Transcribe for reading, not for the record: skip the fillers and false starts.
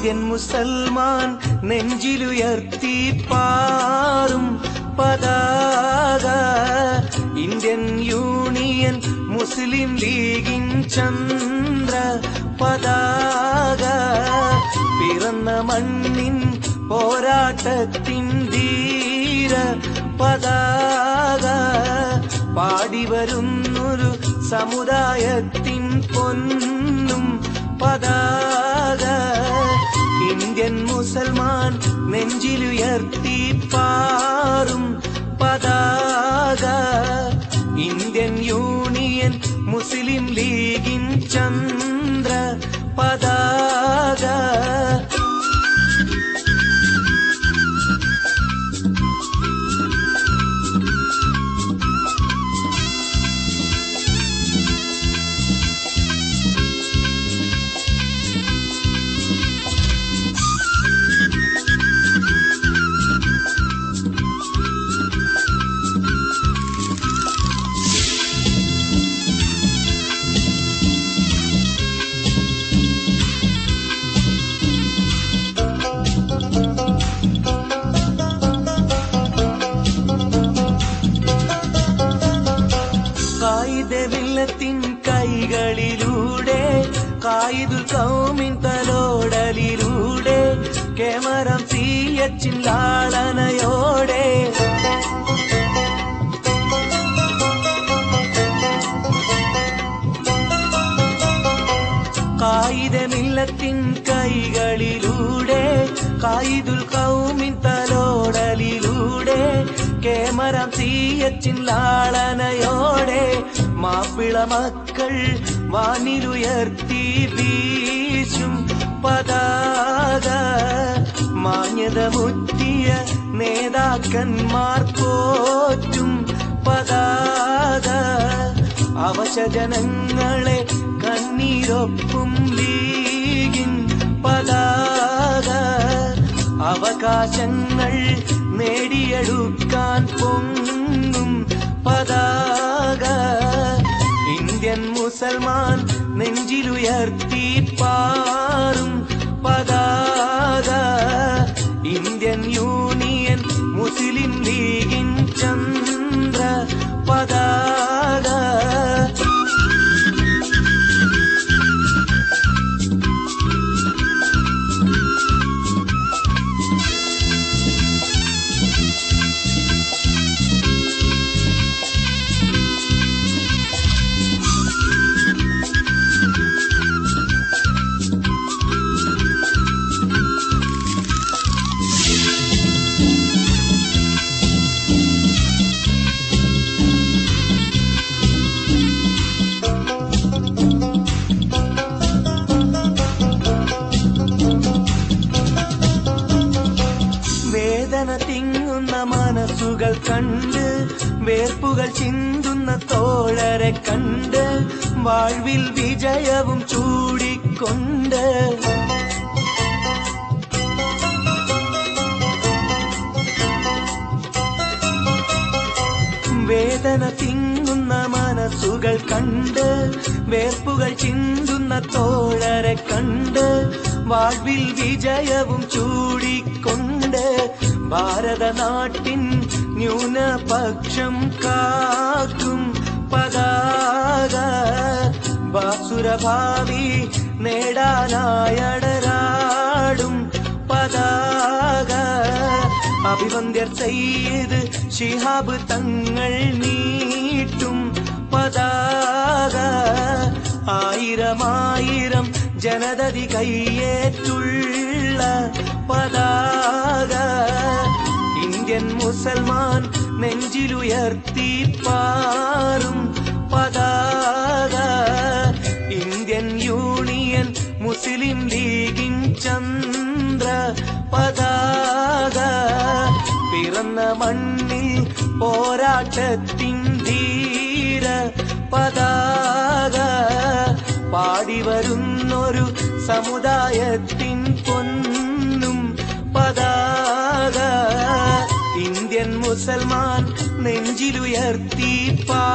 Indian മുസൽമാൻ നെഞ്ചിലുയർത്തി പാറും പതാക, Indian union മുസ്ലിം ലീഗിൻ ചന്ദ്ര പതാക, പിറന്ന മണ്ണിൻ പോരാട്ടത്തിൻ ധീര പതാക, പാടിവരുന്നൊരു സമുദായത്തിൻ പൊന്നും പതാക, ഇന്ത്യൻ മുസൽമാൻ നെഞ്ചിലുയർത്തി പാറും പതാക, ഇന്ത്യൻ യൂണിയൻ മുസ്ലിം ലീഗിൻ ചന്ദ്ര പതാക. കായിദമില്ലത്തിൻ കൈകളിലൂടെ, കായിദുൽ ഖൗമിൻ തലോടലിലൂടെ, കേമരം സിയച്ചിൻ ലാളനയോടെ, കായിദമില്ലത്തിൻ കൈകളിലൂടെ, കായിദുൽ ഖൗമിൻ തലോടലിലൂടെ, കേമരം സിയച്ചിൻ ലാളനയോടെ, മാപ്പിള മക്കൾ വാനിലുയർത്തി വീശും പതാക, മാന്യത മുറ്റിയ നേതാക്കന്മാർ പോറ്റും പതാക, അവശജനങ്ങളെ കണ്ണീരൊപ്പും ലീഗിൻ പതാക, അവകാശങ്ങൾ നേടിയെടുക്കാൻ പൊങ്ങും പതാക, ഇന്ത്യൻ മുസൽമാൻ നെഞ്ചിലുയർത്തി പാറും പതാക, ഇന്ത്യൻ യൂണിയൻ മുസ്ലിം ലീഗിൻ ചന്ദ്ര പതാക. വേദന തിങ്ങുന്ന മനസ്സുകൾ കണ്ട്, വേർപ്പുകൾ ചിന്തുന്ന തോഴരെ കണ്ട്, വാഴ്വിൽ വിജയവും ചൂടിക്കൊണ്ട്, വേദന തിങ്ങുന്ന മനസ്സുകൾ കണ്ട്, വേർപ്പുകൾ ചിന്തുന്ന തോഴരെ കണ്ട്, വാഴ്വിൽ വിജയവും ചൂടിക്കൊണ്ട്, ഭാരതനാട്ടിൻ ന്യൂനപക്ഷം കാക്കും പതാക, ബാസുരഭാവി നേടാനായടരാടും പതാക, അഭിവന്ദ്യർ സയ്യിദ് ശിഹാബ് തങ്ങൾ നീട്ടും പതാക, ആയിരമായിരം ജനതതി കയ്യേറ്റുള്ള പതാക, ഇന്ത്യൻ മുസൽമാൻ നെഞ്ചിലുയർത്തി പാറും പതാക, ഇന്ത്യൻ യൂണിയൻ മുസ്ലിം ലീഗിൻ ചന്ദ്ര പതാക, പിറന്ന മണ്ണിൽ പോരാട്ടത്തിൻ ധീര പതാക, പാടിവരുന്നൊരു സമുദായത്തിൻ പൊന്നും പതാക, ഇന്ത്യൻ മുസൽമാൻ നെഞ്ചിലുയർത്തി പാ